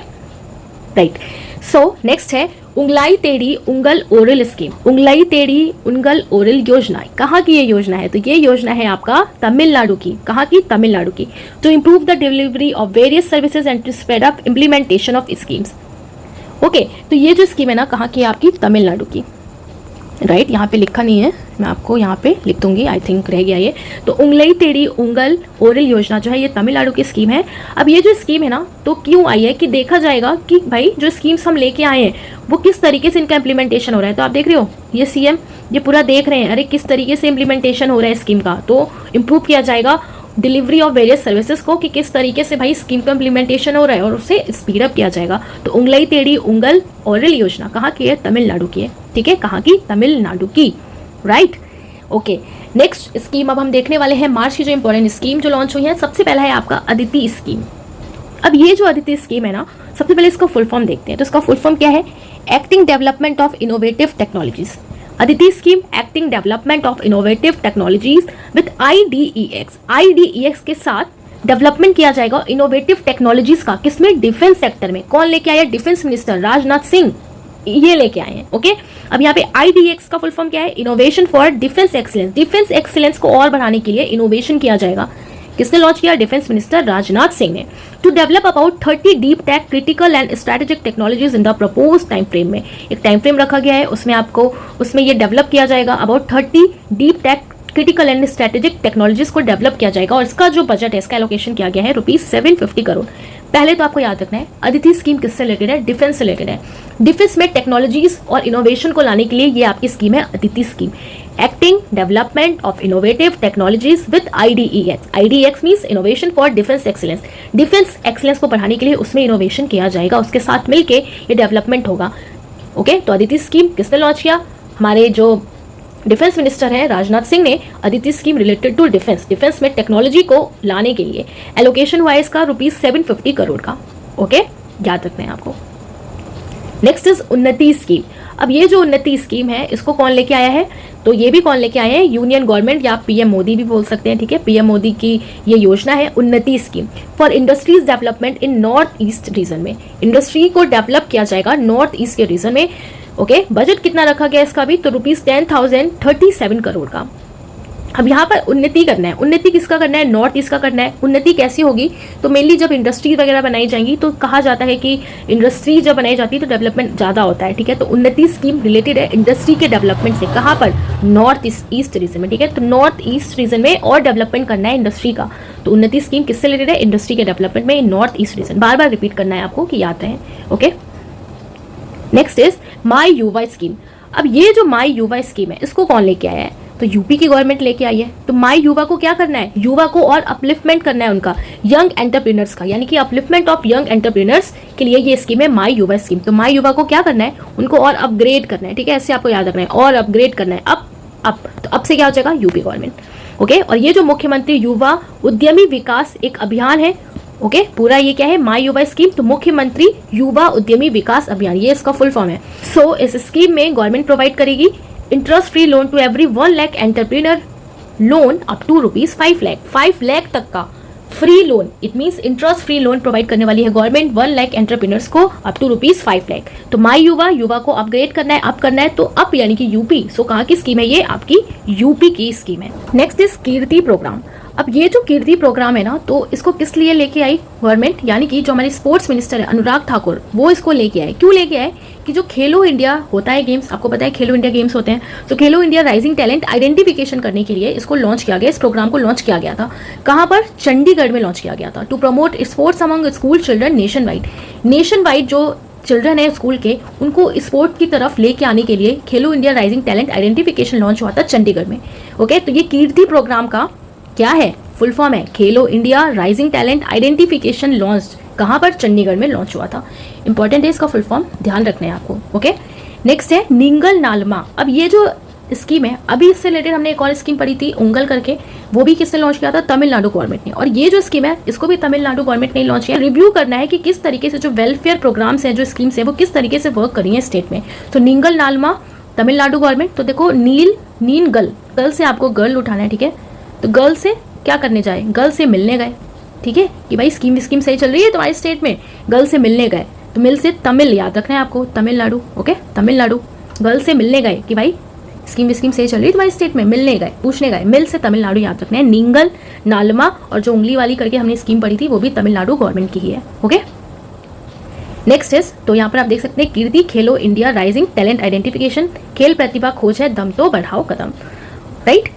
right. सो नेक्स्ट है उंगलाई टेढ़ी उंगल ओरल स्कीम। उंगलाई टेढ़ी उंगल ओरल योजना कहाँ की ये योजना है? तो ये योजना है आपका तमिलनाडु की। कहाँ की? तमिलनाडु की। To improve the delivery of various services and to speed up implementation of schemes. Okay, तो ये जो स्कीम है ना कहाँ की? आपकी तमिलनाडु की। राइट, यहाँ पे लिखा नहीं है, मैं आपको यहाँ पे लिख दूंगी, आई थिंक रह गया ये। तो उंगलई टेढ़ी उंगल ओरल योजना जो है ये तमिलनाडु की स्कीम है। अब ये जो स्कीम है ना तो क्यों आई है कि देखा जाएगा कि भाई जो स्कीम्स हम लेके आए हैं वो किस तरीके से इनका इम्प्लीमेंटेशन हो रहा है। तो आप देख रहे हो ये सीएम ये पूरा देख रहे हैं, अरे किस तरीके से इम्प्लीमेंटेशन हो रहा है स्कीम का, तो इम्प्रूव किया जाएगा डिलीवरी ऑफ वेरियस सर्विसेज को कि किस तरीके से भाई स्कीम का इम्प्लीमेंटेशन हो रहा है और उसे स्पीड अप किया जाएगा। तो उंगलई टेढ़ी उंगल ओरल योजना कहाँ की है? तमिलनाडु की है, ठीक है, कहाँ की? तमिलनाडु की। Right, okay. नेक्स्ट स्कीम अब हम देखने वाले हैं मार्च की जो इंपॉर्टेंट स्कीम जो लॉन्च हुई है। सबसे पहला है आपका अदिति स्कीम। अब ये जो अदिति स्कीम है ना सबसे पहले इसका फुल फॉर्म देखते हैं। तो इसका फुल फॉर्म क्या है? Acting development of innovative technologies. Aditi scheme acting development of innovative technologies with IDEX। IDEX के साथ डेवलपमेंट किया जाएगा इनोवेटिव टेक्नोलॉजीज का। किसमें? डिफेंस सेक्टर में। कौन लेके आया? डिफेंस मिनिस्टर राजनाथ सिंह ये लेके आए हैं। ओके, अब यहाँ पे IDEX का फुल फॉर्म क्या है? Innovation for defence excellence. Defence excellence को और बढ़ाने के लिए इनोवेशन किया जाएगा। किसने लॉन्च किया? डिफेंस मिनिस्टर राजनाथ सिंह ने। To develop about 30 deep tech critical and strategic technologies in the propose time frame में। एक टाइम फ्रेम रखा गया है, उसमें ये डेवलप किया जाएगा। About 30 deep tech critical and strategic technologies को डेवलप किया जाएगा और इसका जो बजट है इसका एलोकेशन किया गया है ₹750 करोड़। पहले तो आपको याद रखना है अदिति स्कीम किससे रिलेटेड है? डिफेंस से रिलेटेड है। डिफेंस में टेक्नोलॉजीज और इनोवेशन को लाने के लिए ये आपकी स्कीम है Aditi scheme. Acting development of innovative technologies with IDEX। IDEX means innovation for defence excellence. Defence excellence को बढ़ाने के लिए उसमें इनोवेशन किया जाएगा, उसके साथ मिलके ये डेवलपमेंट होगा। ओके, तो अदिति स्कीम किसने लॉन्च किया? हमारे जो डिफेंस मिनिस्टर हैं राजनाथ सिंह ने Aditi scheme related to defence में टेक्नोलॉजी को लाने के लिए एलोकेशन हुआ है इसका ₹750 करोड़ का। ओके, याद रखना है आपको। नेक्स्ट इज उन्नति स्कीम। अब ये जो उन्नति स्कीम है इसको कौन लेके आया है? तो ये भी कौन लेके आए हैं? यूनियन गवर्नमेंट या PM मोदी भी बोल सकते हैं, ठीक है। PM मोदी की ये योजना है उन्नति scheme for industries development in north east region में। इंडस्ट्री को डेवलप किया जाएगा नॉर्थ ईस्ट के रीजन में। ओके, बजट कितना रखा गया इसका भी? तो ₹10,037 करोड़ का। अब यहाँ पर उन्नति करना है। उन्नति किसका करना है? नॉर्थ ईस्ट का करना है। उन्नति कैसी होगी? तो मेनली जब इंडस्ट्री वगैरह बनाई जाएंगी तो कहा जाता है कि इंडस्ट्री जब बनाई जाती है तो डेवलपमेंट ज़्यादा होता है, ठीक है। तो उन्नति स्कीम रिलेटेड है इंडस्ट्री के डेवलपमेंट से। कहाँ पर? नॉर्थ ईस्ट रीजन में, ठीक है। तो नॉर्थ ईस्ट रीजन में और डेवलपमेंट करना है इंडस्ट्री का। तो उन्नति स्कीम किससे रिलेटेड है? इंडस्ट्री के डेवलपमेंट में नॉर्थ ईस्ट रीजन। बार बार रिपीट करना है आपको कि याद रहे। ओके, नेक्स्ट इज माई युवा स्कीम। अब ये जो माई युवा स्कीम है इसको कौन लेके आया है? तो यूपी की गवर्नमेंट लेके आई है। तो माई युवा को क्या करना है? युवा को और अपलिफ्टमेंट करना है उनका, यंग एंटरप्रेन्योर्स का, यानी कि अपलिफ्टमेंट ऑफ यंग एंटरप्रेन्योर्स के लिए ये स्कीम है माई युवा स्कीम। तो माई युवा को क्या करना है? उनको और अपग्रेड करना है, ठीक है, ऐसे आपको याद रखना है, और अपग्रेड करना है। तो अब से क्या हो जाएगा? UP government. ओके, और ये जो मुख्यमंत्री युवा उद्यमी विकास एक अभियान है। ओके, पूरा ये क्या है? माई युवा स्कीम। तो मुख्यमंत्री युवा उद्यमी विकास अभियान ये इसका फुल फॉर्म है। सो इस स्कीम में गवर्नमेंट प्रोवाइड करेगी interest free loan to every 1 lakh entrepreneur loan up to ₹5 lakh. 5 lakh तक का free loan, it means interest free loan provide करने वाली है गवर्नमेंट 1 लाख एंटरप्रेन्योर्स को अप टू ₹5 लाख। तो माई युवा को अपग्रेड करना है, अप करना है, तो अप यानी कि यूपी। सो कहाँ की स्कीम है? ये आपकी यूपी की स्कीम है। Next is Kirti program. अब ये जो कीर्ति प्रोग्राम है ना, तो इसको किस लिए लेके आई गवर्नमेंट, यानी कि जो हमारे स्पोर्ट्स मिनिस्टर है अनुराग ठाकुर, वो इसको लेके आए। क्यों लेके आए कि जो खेलो इंडिया होता है गेम्स, आपको पता है खेलो इंडिया गेम्स होते हैं, तो खेलो इंडिया राइजिंग टैलेंट आइडेंटिफिकेशन करने के लिए इसको लॉन्च किया गया, इस प्रोग्राम को लॉन्च किया गया था। कहाँ पर? चंडीगढ़ में लॉन्च किया गया था। To promote sports among school children nationwide जो चिल्ड्रन है स्कूल के, उनको स्पोर्ट की तरफ लेके आने के लिए खेलो India rising talent identification launch हुआ था चंडीगढ़ में। ओके, तो ये कीर्ति प्रोग्राम का क्या है, फुल फॉर्म है खेलो India rising talent identification launch. कहाँ पर? चंडीगढ़ में लॉन्च हुआ था। इंपॉर्टेंट है इसका फुल फॉर्म, ध्यान रखना है आपको। ओके, नेक्स्ट है निंगल नालमा। अब ये जो स्कीम है, अभी इससे रिलेटेड हमने एक और स्कीम पढ़ी थी उंगल करके, वो भी किसने लॉन्च किया था? तमिलनाडु गवर्नमेंट ने। और ये जो स्कीम है इसको भी तमिलनाडु गवर्नमेंट ने लॉन्च किया। रिव्यू करना है कि किस तरीके से जो वेलफेयर प्रोग्राम्स हैं, जो स्कीम्स है, वो किस तरीके से वर्क करी है स्टेट में। तो निंगल नालमा तमिलनाडु गवर्नमेंट। तो देखो नीन गर्ल से आपको गर्ल उठाना है, ठीक है। तो गर्ल से क्या करने जाए? गर्ल से मिलने गए, ठीक है, कि भाई स्कीम सही चल रही है तुम्हारे स्टेट में, गर्ल से मिलने गए। तो मिल से तमिल याद रखना है आपको, तमिलनाडु। ओके, तमिलनाडु गर्ल से मिलने गए कि भाई स्कीम सही चल रही है तुम्हारे स्टेट में, मिलने गए, पूछने गए, मिल से तमिलनाडु याद रखना है। निंगल नालमा और जो उंगली वाली करके हमने स्कीम पढ़ी थी वो भी तमिलनाडु गवर्नमेंट की ही है। ओके, नेक्स्ट इज, तो यहाँ पर आप देख सकते हैं कीर्ति खेलो इंडिया राइजिंग टैलेंट आइडेंटिफिकेशन, खेल प्रतिभा खोज है, दम तो बढ़ाओ कदम, right.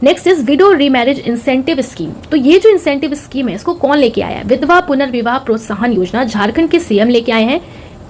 Next is widow remarriage incentive scheme. तो ये जो इंसेंटिव स्कीम है इसको कौन लेके आया है? विधवा पुनर्विवाह प्रोत्साहन योजना, झारखंड के सीएम लेके आए हैं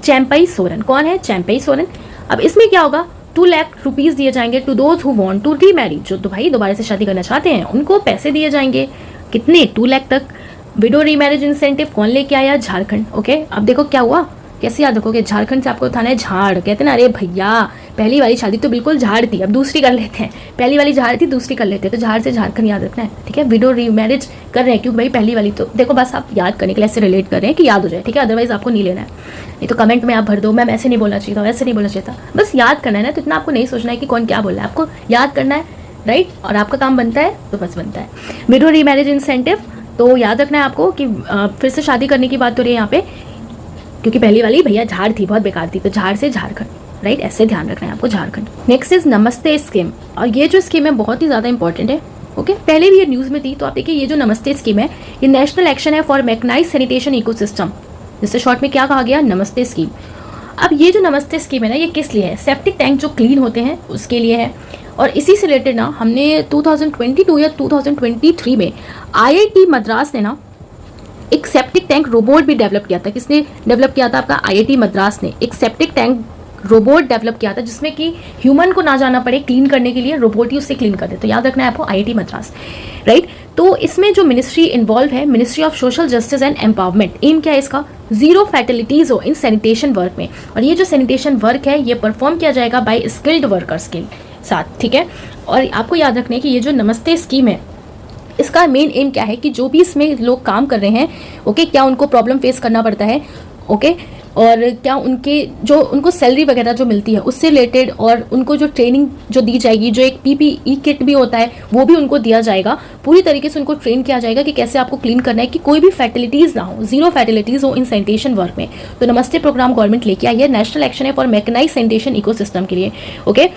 चैंपई सोरेन। कौन है? चैंपई सोरेन। अब इसमें क्या होगा? 2 लाख रुपीज दिए जाएंगे to those who want to remarry, जो तो भाई दोबारा से शादी करना चाहते हैं उनको पैसे दिए जाएंगे। कितने? 2 लाख तक। विडो रीमैरिज इंसेंटिव कौन लेके आया? झारखंड। ओके, अब देखो क्या हुआ, कैसे याद रखोगे? झारखंड से आपको उठाना है झाड़। कहते ना, अरे भैया पहली वाली शादी तो बिल्कुल झाड़ थी, अब दूसरी कर लेते हैं। पहली वाली झाड़ थी, दूसरी कर लेते हैं, तो झाड़ से झारखंड याद रखना है, ठीक है। विडो रीमैरिज कर रहे हैं क्योंकि भाई पहली वाली तो देखो, बस आप याद करने के लिए ऐसे रिलेट कर रहे हैं कि याद हो जाए, ठीक है। अदरवाइज आपको नहीं लेना है, नहीं तो कमेंट में आप भर दो मैम ऐसे नहीं बोलना चाहिए था, वैसे नहीं बोलना चाहिए था। बस याद करना है ना, तो इतना आपको नहीं सोचना है कि कौन क्या बोल रहा है, आपको याद करना है, राइट। और आपका काम बनता है तो बस बनता है। विडो रीमैरिज इंसेंटिव तो याद रखना है आपको कि फिर से शादी करने की बात हो रही है यहाँ पे, क्योंकि पहली वाली भैया झाड़ थी, बहुत बेकार थी, तो झाड़ से झारखंड, राइट। ऐसे ध्यान रखना है आपको, झारखंड। नेक्स्ट इज नमस्ते स्कीम, और ये जो स्कीम है बहुत ही ज्यादा इंपॉर्टेंट है। ओके, पहले भी ये न्यूज में थी, तो आप देखिए ये जो नमस्ते स्कीम है ये नेशनल एक्शन है फॉर मैकेनाइज्ड सैनिटेशन इकोसिस्टम, जिससे शॉर्ट में क्या कहा गया? नमस्ते स्कीम। अब ये जो नमस्ते स्कीम है ना, ये किस लिए है? सेप्टिक टैंक जो क्लीन होते हैं उसके लिए है। और इसी से रिलेटेड ना हमने 2022 या 2023 में IIT मद्रास ने ना एक सेप्टिक टैंक रोबोट भी डेवलप किया था। किसने डेवलप किया था? आपका IIT मद्रास ने एक सेप्टिक टैंक रोबोट डेवलप किया था, जिसमें कि ह्यूमन को ना जाना पड़े क्लीन करने के लिए, रोबोट ही उससे क्लीन कर दे। तो याद रखना है आपको IIT मद्रास, राइट। तो इसमें जो मिनिस्ट्री इन्वॉल्व है, ministry of social justice and empowerment, aim क्या है इसका? 0 फैटलिटीज हो इन सैनिटेशन वर्क में। और ये जो सैनिटेशन वर्क है ये परफॉर्म किया जाएगा बाय स्किल्ड वर्कर्स के साथ, ठीक है। और आपको याद रखना है कि ये जो नमस्ते स्कीम है इसका मेन एम क्या है कि जो भी इसमें लोग काम कर रहे हैं, ओके, क्या उनको प्रॉब्लम फेस करना पड़ता है, ओके, और क्या उनको सैलरी वगैरह जो मिलती है उससे रिलेटेड, और उनको जो ट्रेनिंग जो दी जाएगी, जो एक PPE किट भी होता है वो भी उनको दिया जाएगा, पूरी तरीके से उनको ट्रेन किया जाएगा कि कैसे आपको क्लीन करना है, कि कोई भी फैटलिटीज ना हो, 0 फैटलिटीज हो इन सैनिटेशन वर्क में। तो नमस्ते प्रोग्राम गवर्नमेंट लेके आई है, नेशनल एक्शन है फॉर मैकेनाइज्ड सैनिटेशन इकोसिस्टम के लिए। ओके,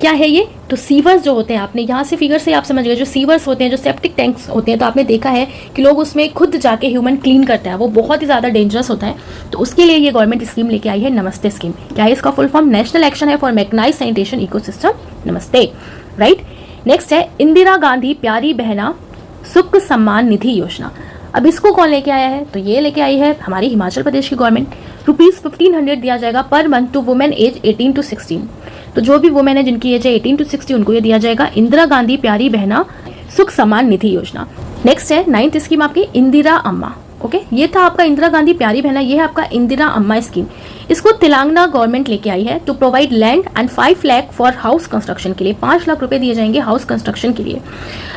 क्या है ये? तो सीवर्स जो होते हैं, आपने यहाँ से फिगर से आप समझ गए, जो सीवर्स होते हैं, जो सेप्टिक टैंक्स होते हैं, तो आपने देखा है कि लोग उसमें खुद जाके ह्यूमन क्लीन करता है, वो बहुत ही ज़्यादा डेंजरस होता है। तो उसके लिए ये गवर्नमेंट स्कीम लेके आई है, नमस्ते स्कीम। क्या है इसका फुल फॉर्म? नेशनल एक्शन है फॉर मैकेनाइज्ड सैनिटेशन इकोसिस्टम, नमस्ते, राइट। नेक्स्ट है इंदिरा गांधी प्यारी बहना सुख सम्मान निधि योजना। अब इसको कौन लेके आया है? तो ये लेके आई है हमारी हिमाचल प्रदेश की गवर्नमेंट। ₹1500 दिया जाएगा per month to women age 18 to 16। तो जो भी वुमेन है जिनकी एज है 18 to 60 उनको ये दिया जाएगा, इंदिरा गांधी प्यारी बहना सुख सम्मान निधि योजना। नेक्स्ट है 9th स्कीम आपकी इंदिरा अम्मा। ओके, ये था आपका इंदिरा गांधी प्यारी बहना, ये है आपका इंदिरा अम्मा स्कीम। इसको तेलंगाना गवर्नमेंट लेके आई है to provide land and 5 lakh for house construction के लिए, 5 लाख रुपए दिए जाएंगे हाउस कंस्ट्रक्शन के लिए।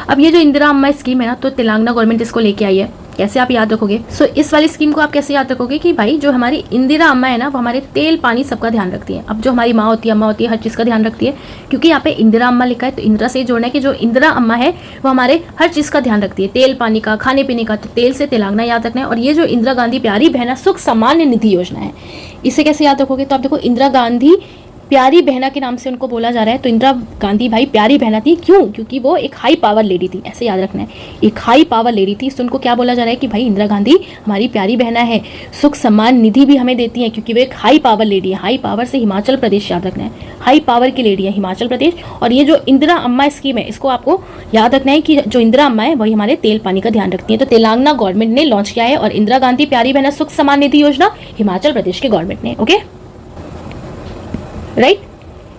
अब ये जो इंदिरा अम्मा स्कीम है ना, तो तेलंगाना गवर्नमेंट इसको लेके आई है। कैसे आप याद रखोगे? इस वाली स्कीम को आप कैसे याद रखोगे कि भाई जो हमारी इंदिरा अम्मा है ना, वो हमारे तेल पानी सबका ध्यान रखती है। अब जो हमारी माँ होती है, अम्मा होती है, हर चीज़ का ध्यान रखती है, क्योंकि यहाँ पे इंदिरा अम्मा लिखा है, तो इंदिरा से जोड़ना है कि जो इंदिरा अम्मा है वो हमारे हर चीज़ का ध्यान रखती है, तेल पानी का, खाने पीने का। तो तेल से तेलंगाना याद रखना है। और ये जो इंदिरा गांधी प्यारी बहना सुख सम्मान निधि योजना है, इसे कैसे याद रखोगे? तो आप देखो इंदिरा गांधी प्यारी बहना के नाम से उनको बोला जा रहा है। तो इंदिरा गांधी भाई प्यारी बहना थी, क्यों? क्योंकि वो एक हाई पावर लेडी थी, ऐसे याद रखना है, एक हाई पावर लेडी थी। तो उनको क्या बोला जा रहा है कि भाई इंदिरा गांधी हमारी प्यारी बहना है। सुख सम्मान निधि भी हमें देती है क्योंकि वो एक हाई पावर लेडी है। हाई पावर से हिमाचल प्रदेश याद रखना है, हाई पावर की लेडी है हिमाचल प्रदेश। और ये जो इंदिरा अम्मा स्कीम है, इसको आपको याद रखना है कि जो इंदिरा अम्मा है वही हमारे तेल पानी का ध्यान रखती है। तो तेलंगाना गवर्नमेंट ने लॉन्च किया है और इंदिरा गांधी प्यारी बहना सुख सम्मान निधि योजना हिमाचल प्रदेश के गवर्नमेंट ने। Okay, right.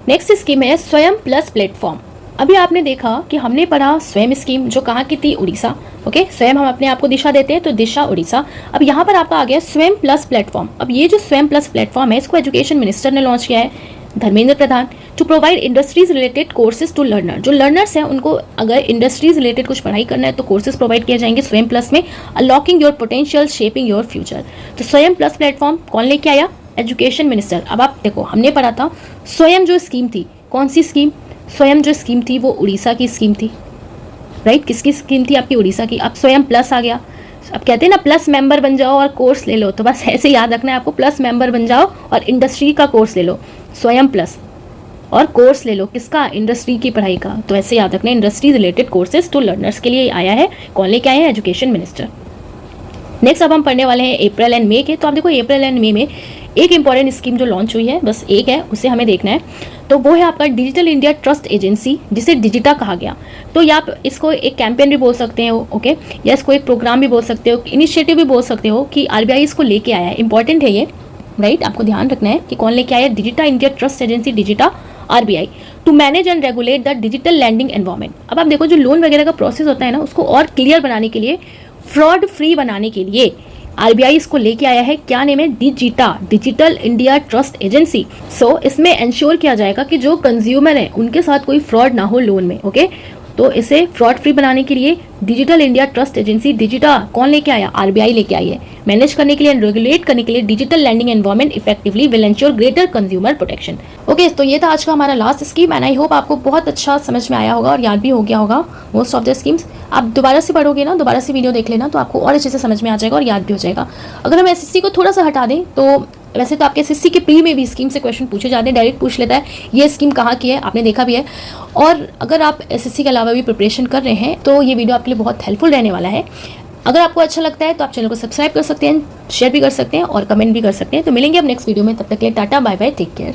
नेक्स्ट स्कीम है स्वयं प्लस प्लेटफॉर्म। अभी आपने देखा कि हमने पढ़ा स्वयं स्कीम जो कहाँ की थी, उड़ीसा। ओके, स्वयं हम अपने आप को दिशा देते हैं तो दिशा उड़ीसा। अब यहाँ पर आपका आ गया स्वयं प्लस प्लेटफॉर्म। अब ये जो स्वयं प्लस प्लेटफॉर्म है, इसको एजुकेशन मिनिस्टर ने लॉन्च किया है, Dharmendra Pradhan, to provide industries related courses to learner. जो लर्नर्स हैं उनको अगर इंडस्ट्रीज रिलेटेड कुछ पढ़ाई करना है तो कोर्सेज प्रोवाइड किए जाएंगे स्वयं प्लस में, unlocking your potential, shaping your future. तो स्वयं प्लस प्लेटफॉर्म कौन लेके आया? Education minister. अब आप देखो, हमने पढ़ा था स्वयं जो स्कीम थी, कौन सी स्कीम? स्वयं जो स्कीम थी वो उड़ीसा की स्कीम थी, राइट। किसकी स्कीम थी? आपकी उड़ीसा की। अब स्वयं प्लस आ गया। अब कहते हैं ना प्लस मेंबर बन जाओ और कोर्स ले लो, तो बस ऐसे याद रखना है आपको, प्लस मेंबर बन जाओ और इंडस्ट्री का कोर्स ले लो, स्वयं प्लस, और कोर्स ले लो किसका? इंडस्ट्री की पढ़ाई का। तो ऐसे याद रखना है, industry related courses to learners के लिए आया है। कौन लेके आए हैं? Education minister. नेक्स्ट अब हम पढ़ने वाले हैं अप्रैल एंड मई के। तो आप देखो अप्रैल एंड मई में एक इंपॉर्टेंट स्कीम जो लॉन्च हुई है, बस एक है, उसे हमें देखना है। तो वो है आपका डिजिटल इंडिया ट्रस्ट एजेंसी, जिसे डिजिटा कहा गया। तो या आप इसको एक कैंपेन भी बोल सकते हो, ओके, या इसको एक प्रोग्राम भी बोल सकते हो, इनिशिएटिव भी बोल सकते हो कि आरबीआई इसको लेके आया है। इंपॉर्टेंट है ये, राइट। आपको ध्यान रखना है कि कौन लेके आया है? Digita India trust agency, Digita, RBI, to manage and regulate the digital landing environment. अब आप देखो, जो लोन वगैरह का प्रोसेस होता है ना, उसको और क्लियर बनाने के लिए, फ्रॉड फ्री बनाने के लिए आरबीआई इसको लेके आया है। क्या नेम है? डिजिटा, डिजिटल इंडिया ट्रस्ट एजेंसी। सो इसमें इंश्योर किया जाएगा कि जो कंज्यूमर है उनके साथ कोई फ्रॉड ना हो लोन में। ओके, तो इसे फ्रॉड फ्री बनाने के लिए डिजिटल इंडिया ट्रस्ट एजेंसी, डिजिटा, कौन लेके आया? आरबीआई लेके आई है। मैनेज करने के लिए एंड रेगुलेट करने के लिए digital landing environment effectively will ensure greater consumer protection. Okay, तो ये था आज का हमारा last scheme and I hope आपको बहुत अच्छा समझ में आया होगा और याद भी हो गया होगा मोस्ट ऑफ द स्कीम्स। आप दोबारा से पढ़ोगे ना, दोबारा से वीडियो देख लेना, तो आपको और अच्छे से समझ में आ जाएगा और याद भी हो जाएगा। अगर हम एसएससी को थोड़ा सा हटा दें तो वैसे तो आपके एसएससी के प्री में भी स्कीम से क्वेश्चन पूछे जाते हैं, डायरेक्ट पूछ लेता है ये स्कीम कहाँ की है, आपने देखा भी है। और अगर आप एसएससी के अलावा भी प्रिपरेशन कर रहे हैं तो ये वीडियो आपके लिए बहुत हेल्पफुल रहने वाला है। अगर आपको अच्छा लगता है तो आप चैनल को सब्सक्राइब कर सकते हैं, शेयर भी कर सकते हैं और कमेंट भी कर सकते हैं। तो मिलेंगे अब नेक्स्ट वीडियो में, तब तक के लिए tata bye bye, take care.